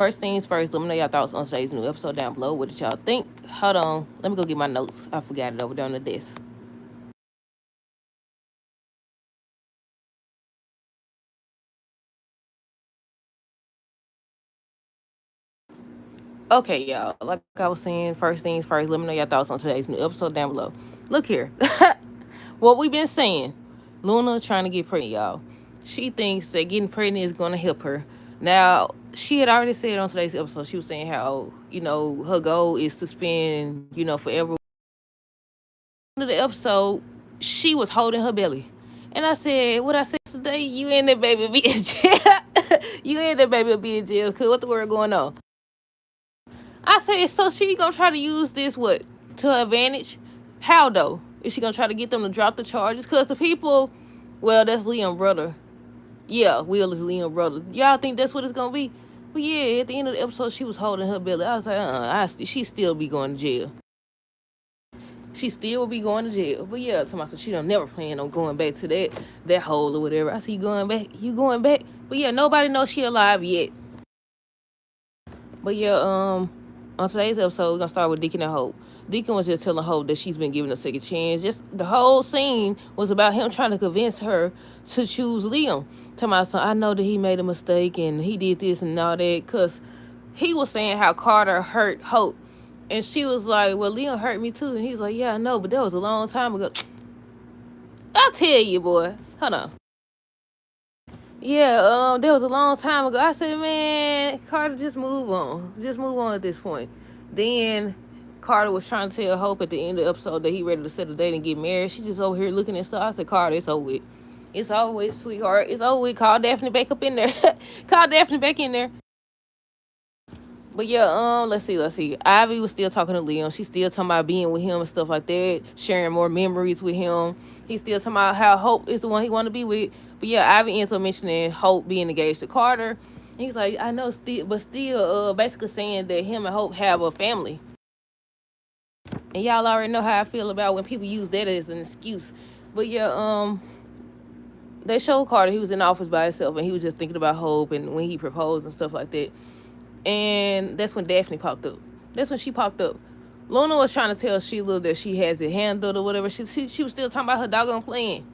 First things first, let me know y'all thoughts on today's new episode down below. What did y'all think? Hold on. Let me go get my notes. I forgot it over there on the desk. Okay, y'all. Like I was saying, first things first, let me know your thoughts on today's new episode down below. Look here. What we've been saying. Luna trying to get pregnant, y'all. She thinks that getting pregnant is going to help her. Now, she had already said on today's episode, she was saying how, her goal is to spend, forever. Of the episode, she was holding her belly. And I said, what I said today, you and that baby be in jail. You and that baby be in jail, because what the word going on? I said, so she gonna try to use this what to her advantage? How though? Is she gonna try to get them to drop the charges? Cause the people, well, that's Liam's brother. Yeah, Will is Liam's brother. Y'all think that's what it's gonna be? But yeah, at the end of the episode, she was holding her belly. I was like, she still be going to jail. She still will be going to jail. But yeah, to myself, she don't never plan on going back to that hole or whatever. I see you going back. You going back? But yeah, nobody knows she alive yet. But yeah, on today's episode, we're gonna start with Deacon and Hope. Deacon was just telling Hope that she's been given a second chance. Just the whole scene was about him trying to convince her to choose Liam. To my son, I know that he made a mistake and he did this and all that, cause he was saying how Carter hurt Hope. And she was like, well, Liam hurt me too. And he was like, yeah, I know, but that was a long time ago. I tell you, boy. Hold on. Yeah, that was a long time ago. I said, man, Carter, just move on. Just move on at this point. Then Carter was trying to tell Hope at the end of the episode that he ready to settle date and get married. She just over here looking at stuff. I said, Carter, it's over with. It's over with, sweetheart. It's over with. Call Daphne back up in there. Call Daphne back in there. But yeah, let's see. Ivy was still talking to Liam. She's still talking about being with him and stuff like that, sharing more memories with him. He's still talking about how Hope is the one he want to be with. But yeah, Ivy ends up mentioning Hope being engaged to Carter. He's like, I know, still, basically saying that him and Hope have a family. And y'all already know how I feel about when people use that as an excuse. But yeah, they showed Carter he was in the office by himself and he was just thinking about Hope and when he proposed and stuff like that. And that's when Daphne popped up. That's when she popped up. Luna was trying to tell Sheila that she has it handled or whatever. She was still talking about her doggone plan.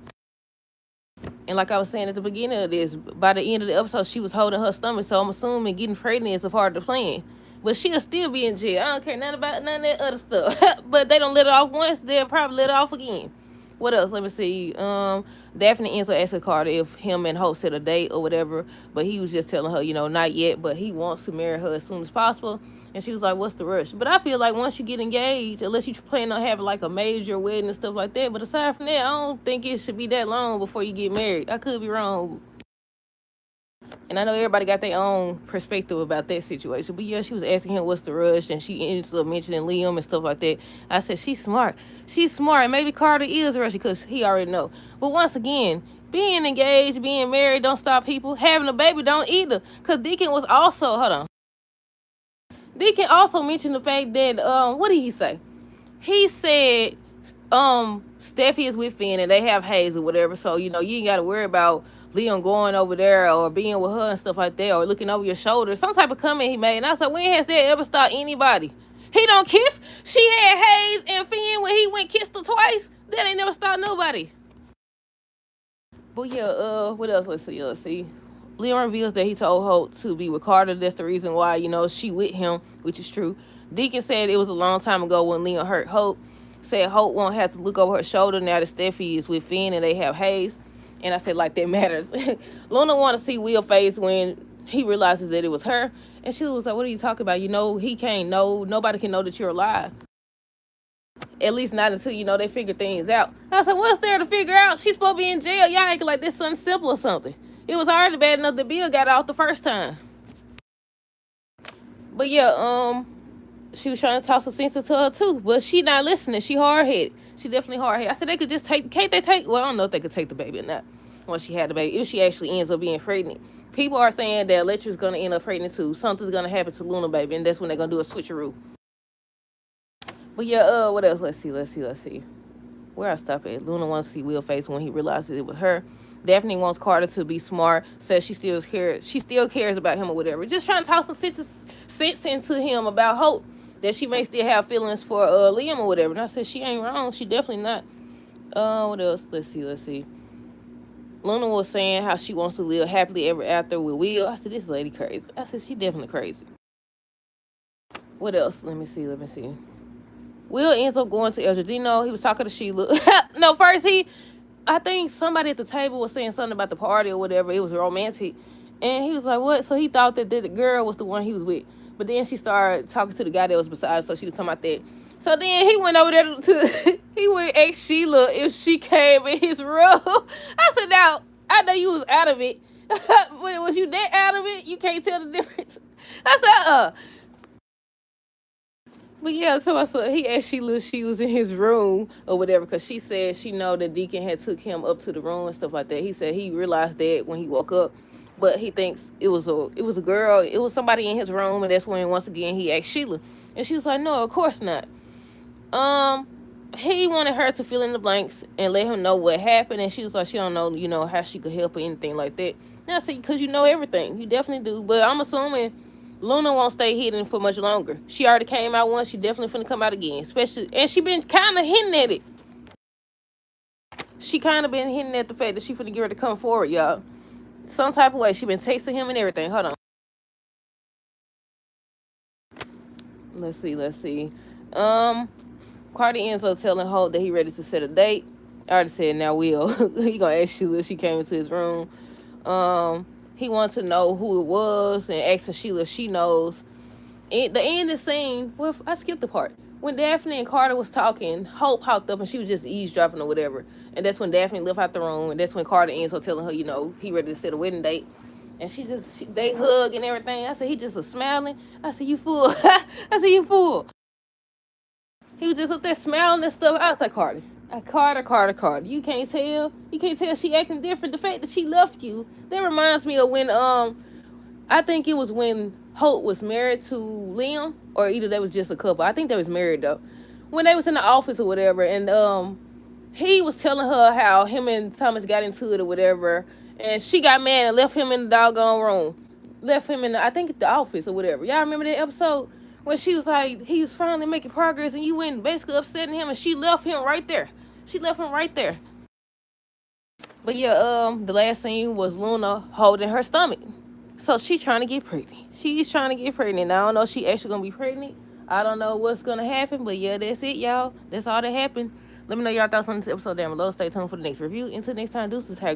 And like I was saying at the beginning of this, by the end of the episode, she was holding her stomach. So I'm assuming getting pregnant is a part of the plan. But she'll still be in jail. I don't care nothing about none of that other stuff. But they don't let it off once, they'll probably let it off again. What else? Let me see. Daphne ends up asking Carter if him and Hope set a date or whatever, but he was just telling her, not yet, but he wants to marry her as soon as possible. And she was like, what's the rush? But I feel like once you get engaged, unless you plan on having like a major wedding and stuff like that, but aside from that, I don't think it should be that long before you get married. I could be wrong. And I know everybody got their own perspective about that situation. But yeah, she was asking him what's the rush, and she ended up mentioning Liam and stuff like that. I said, she's smart. She's smart. And maybe Carter is rushing because he already know. But once again, being engaged, being married don't stop people. Having a baby don't either. Because Deacon was also, hold on. Deacon also mentioned the fact that, what did he say? He said, Steffi is with Finn and they have Hayes or whatever. So, you ain't got to worry about Liam going over there or being with her and stuff like that or looking over your shoulder. Some type of comment he made. And I said, when has that ever stopped anybody? He don't kiss. She had Hayes and Finn when he went kissed her twice. That ain't never stopped nobody. But yeah, what else? Let's see. Liam reveals that he told Hope to be with Carter. That's the reason why, she with him, which is true. Deacon said it was a long time ago when Liam hurt Hope. Said Hope won't have to look over her shoulder now that Steffi is with Finn and they have Hayes. And I said, like, that matters. Luna want to see Will's face when he realizes that it was her. And she was like, what are you talking about? He can't know. Nobody can know that you're alive. At least not until, they figure things out. I said, what's there to figure out? She's supposed to be in jail. Y'all acting like this something simple or something. It was already bad enough that Bill got out the first time. But yeah, she was trying to toss a sense into her too. But she not listening. She hard-headed. She definitely hard-headed. I said they could just can't they take, well, I don't know if they could take the baby or not once she had the baby. If she actually ends up being pregnant. People are saying that Electra's going to end up pregnant too. Something's going to happen to Luna baby, and that's when they're going to do a switcheroo. But yeah, what else? Let's see. Where I stop at? Luna wants to see Will's face when he realizes it was her. Daphne wants Carter to be smart. Says she still cares about him or whatever. Just trying to talk some sense into him about Hope, that she may still have feelings for Liam or whatever. And I said she ain't wrong. She definitely not. What else? Let's see. Luna was saying how she wants to live happily ever after with Will. I said, this lady crazy. I said, she definitely crazy. What else? Let me see. Will ends up going to El Jardino. He was talking to Sheila. No, first I think somebody at the table was saying something about the party or whatever. It was romantic. And he was like, what? So he thought that the girl was the one he was with. But then she started talking to the guy that was beside her, so she was talking about that. So then he went over there he went ask Sheila if she came in his room. I said, now, I know you was out of it. Wait, was you that out of it? You can't tell the difference. I said, But yeah, so I saw he asked Sheila if she was in his room or whatever, because she said she know that Deacon had took him up to the room and stuff like that. He said he realized that when he woke up, but he thinks it was a girl, it was somebody in his room, and that's when once again he asked Sheila, and she was like, no, of course not. He wanted her to fill in the blanks and let him know what happened, and she was like, she don't know, how she could help or anything like that. And I said, because you know everything, you definitely do, but I'm assuming Luna won't stay hidden for much longer. She already came out once. She definitely finna come out again. Especially, and she been kind of hinting at it. She kind of been hinting at the fact that she finna get her to come forward, y'all. Some type of way. She been texting him and everything. Hold on. Let's see. Cardi ends up telling Hope that he ready to set a date. I already said now Will. He gonna ask Sheila if she came into his room. He wants to know who it was and asking Sheila if she knows. The end of the scene, well, I skipped the part. When Daphne and Carter was talking, Hope hopped up and she was just eavesdropping or whatever. And that's when Daphne left out the room, and that's when Carter ends up telling her, he ready to set a wedding date. And they hug and everything. I said, he just was smiling. I said, you fool. I said, you fool. He was just up there smiling and stuff. I was like, Carter. Carter. You can't tell. She acting different. The fact that she left you, that reminds me of when, I think it was when Hope was married to Liam, or either they was just a couple. I think they was married though. When they was in the office or whatever, and he was telling her how him and Thomas got into it or whatever, and she got mad and left him in the doggone room. Left him in I think the office or whatever. Y'all remember that episode? When she was like, he was finally making progress, and you went basically upsetting him, and she left him right there. But yeah, the last scene was Luna holding her stomach. So she's trying to get pregnant. She's trying to get pregnant. I don't know if she actually going to be pregnant. I don't know what's going to happen. But yeah, that's it, y'all. That's all that happened. Let me know your thoughts on this episode down below. Stay tuned for the next review. Until next time, deuces. Have a great